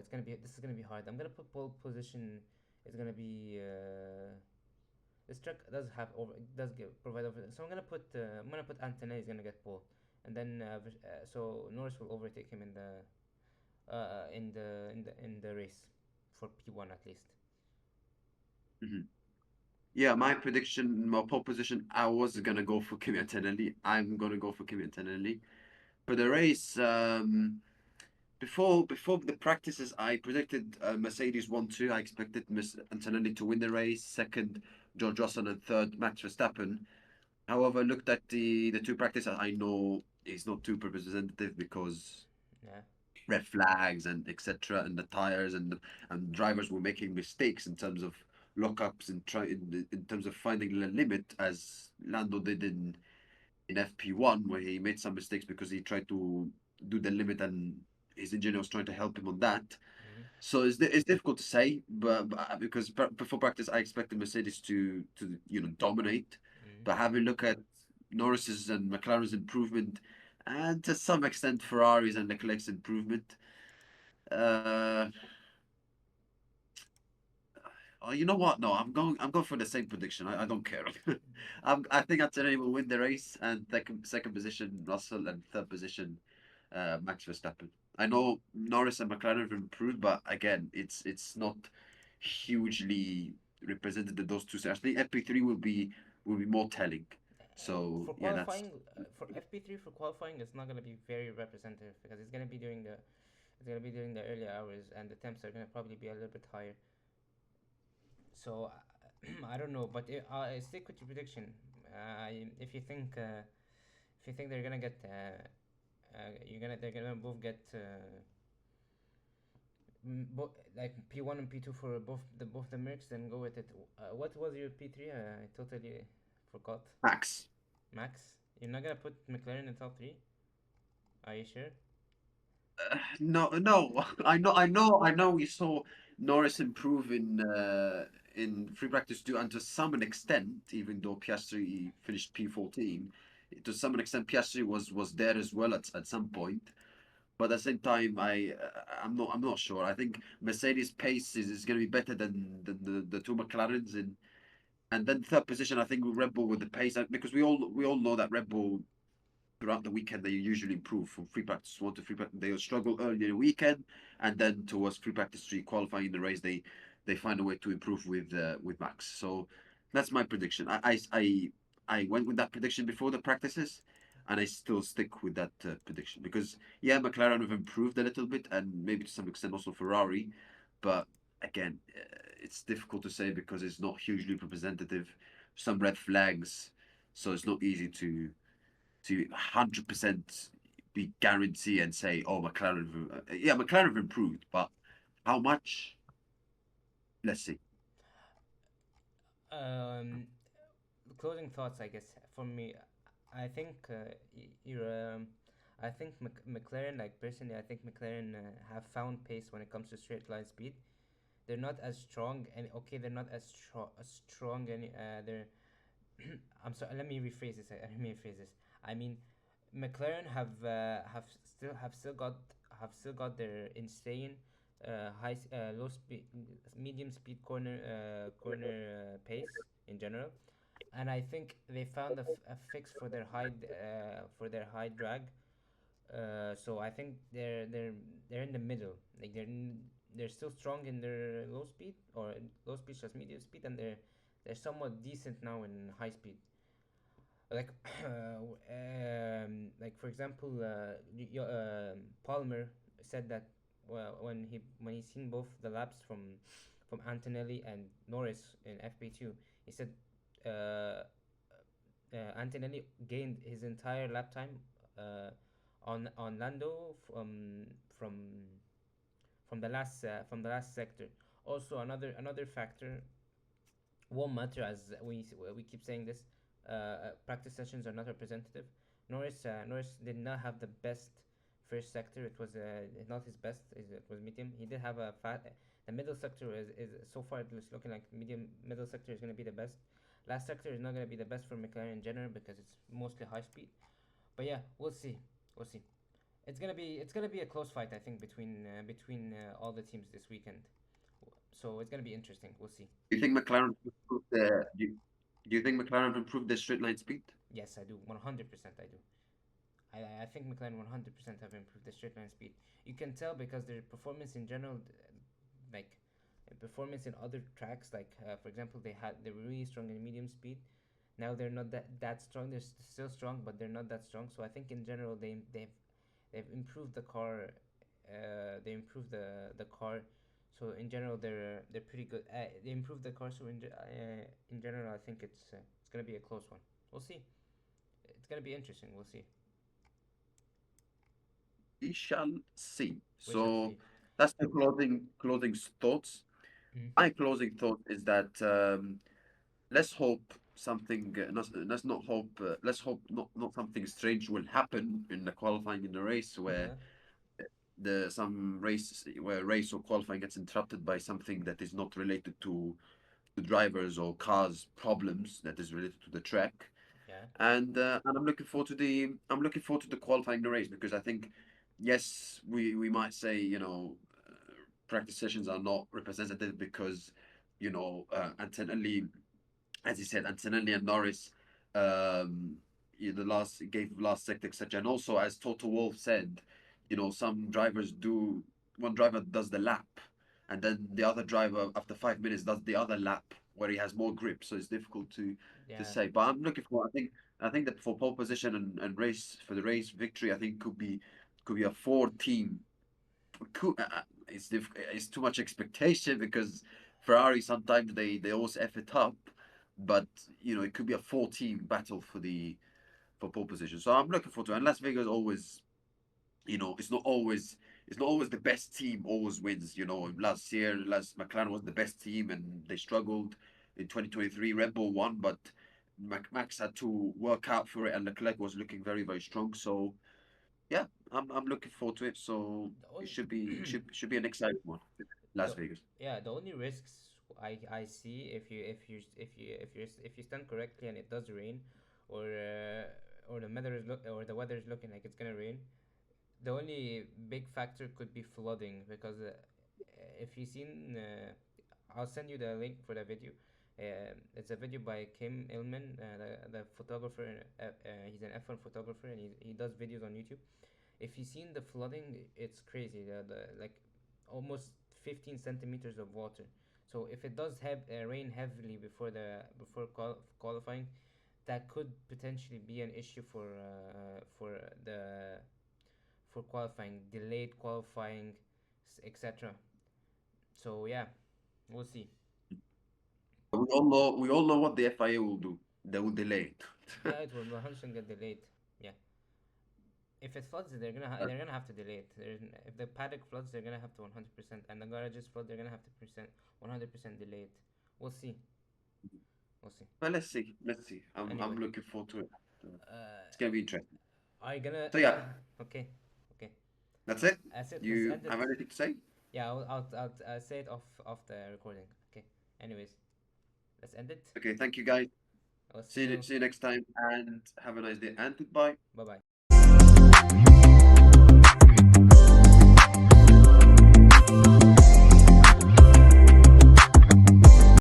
it's gonna be this is gonna be hard. I'm gonna put pole position. It's gonna be this truck does have over does give provide over. So I'm gonna put Antonelli is gonna get pole, and then so Norris will overtake him in the race for P1 at least. Mhm. Yeah, my prediction, my pole position, I was gonna go for Kimi Antonelli. I'm gonna go for Kimi Antonelli. For the race, before the practices, I predicted Mercedes 1-2. I expected Miss Antonelli to win the race, second George Russell, and third Max Verstappen. However, I looked at the two practices. I know it's not too representative because Yeah. red flags and etc. and the tires and drivers were making mistakes in terms of lockups and try in terms of finding the limit as Lando did in FP1 where he made some mistakes because he tried to do the limit and his engineer was trying to help him on that. Mm-hmm. So it's difficult to say, but because before practice I expected Mercedes to dominate, Mm-hmm. but having a look at Norris's and McLaren's improvement, and to some extent Ferrari's and Leclerc's improvement, uh, oh, you know what? No, I'm going for the same prediction. I don't care. I think Antonelli will win the race, and second position Russell, and third position Max Verstappen. I know Norris and McLaren have improved, but again, it's not hugely represented in those two. So I think FP3 will be more telling. So For yeah, that's qualifying, for FP3 for qualifying, it's not gonna be very representative because it's gonna be during the early hours and the temps are gonna probably be a little bit higher. So I don't know, but I stick with your prediction. If you think they're gonna get they're gonna both get like P1 and P2 for both the Mercs, then go with it. What was your P3? I totally forgot. Max. Max, you're not gonna put McLaren in top three? Are you sure? No, no. I know. We saw Norris improve in free practice too, and to some extent, even though Piastri finished P14, to some extent Piastri was there as well at some point. But at the same time, I'm not sure. I think Mercedes pace is going to be better than the two McLarens and then third position. I think Red Bull with the pace because we all know that Red Bull throughout the weekend they usually improve from free practice one to free practice. They'll struggle early in the weekend, and then towards free practice three qualifying in the race, they find a way to improve with Max. So that's my prediction. I went with that prediction before the practices, and I still stick with that prediction because yeah, McLaren have improved a little bit, and maybe to some extent also Ferrari, but again, it's difficult to say because it's not hugely representative. Some red flags, so it's not easy to 100% be guarantee and say, oh, McLaren, yeah, McLaren have improved, but how much? Let's see. Um, Closing thoughts, I guess for me, I think you're. I think McLaren, like personally, I think McLaren have found pace when it comes to straight line speed. They're not as strong, and okay, they're not as strong. Any, they're. I'm sorry. Let me rephrase this. Let me rephrase this. I mean, McLaren have still got their insane low speed, medium speed corner pace in general, and I think they found a fix for their high drag. So I think they're in the middle. Like they're still strong in their low speed or low speed plus medium speed, and they're somewhat decent now in high speed. Like like for example, Palmer said that well when he seen both the laps from Antonelli and Norris in FP2, he said uh, Antonelli gained his entire lap time uh, on Lando from the last sector. Also, another factor won't matter as we keep saying this. Practice sessions are not representative. Norris did not have the best first sector. It was not his best. It was medium. He did have a fat. The middle sector is so far it's looking like medium middle sector is going to be the best. Last sector is not going to be the best for McLaren in general because it's mostly high speed. But yeah, we'll see. We'll see. It's gonna be a close fight, I think, between all the teams this weekend. So it's gonna be interesting. We'll see. Do you think McLaren improved their do you think McLaren improved their straight line speed? Yes, I do. 100%, I do. I think McLaren 100% have improved the straight line speed. You can tell because their performance in general, like performance in other tracks, like for example, they were really strong in medium speed. Now they're not that strong. They're still strong, but they're not that strong. So I think in general they've improved the car. They improved the car. So in general they're pretty good. They improved the car. So in general I think it's gonna be a close one. We'll see. It's gonna be interesting. We'll see. We shall see. We shall So see. that's the closing thoughts. Mm. My closing thought is that let's hope something. Let's not hope. Let's hope not something strange will happen in the qualifying in the race where Yeah. the some race where race or qualifying gets interrupted by something that is not related to drivers or cars problems that is related to the track. Yeah. And I'm looking forward to the qualifying the race because I think yes we might say practice sessions are not representative because Antonelli, as he said, Antonelli and Norris the last gave last sector, etc. And also as Toto Wolff said, some drivers do one driver does the lap and then the other driver after 5 minutes does the other lap where he has more grip, so it's difficult to Yeah. say. But I'm looking for I think that for pole position and race for the race victory, I think could be a four team. It's too much expectation because Ferrari sometimes they always f it up, but it could be a four team battle for pole position. So I'm looking forward to it. And Las Vegas always, it's not always the best team always wins. Mm. Last year, last McLaren was the best team and they struggled. In 2023, Red Bull won, but Max had to work out for it, and Leclerc was looking very very strong. So yeah, I'm looking forward to it. So The it only should be an exciting one, Las the Vegas. yeah, the only risks I see if you stand correctly and it does rain, or the weather is looking like it's gonna rain. The only big factor could be flooding because if you seen, I'll send you the link for the video. It's a video by Kim Illman, the photographer. He's an F1 photographer and he does videos on YouTube. If you seen the flooding, it's crazy. The like almost 15 centimeters of water. So if it does have rain heavily before qualifying, that could potentially be an issue for qualifying, delayed qualifying, etc. So yeah, we'll see. We all know what the FIA will do. They will delay it. Yeah, it will 100% get delayed. Yeah, if it floods, they're gonna have to delay it. If the paddock floods, they're gonna have to 100%, and the garages flood, they're gonna have to 100% delay it. We'll see. We'll see. But let's see. Let's see. I'm Anyway, looking forward to it. It's uh, gonna be interesting. are you gonna? So yeah, Okay, okay. that's it. That's it. Let's You end it. have anything to say? Yeah, I'll say it off the recording. Okay. Anyways, let's end it. Okay, thank you guys. I'll see See you you. see you next time and have a nice day and goodbye. Bye bye.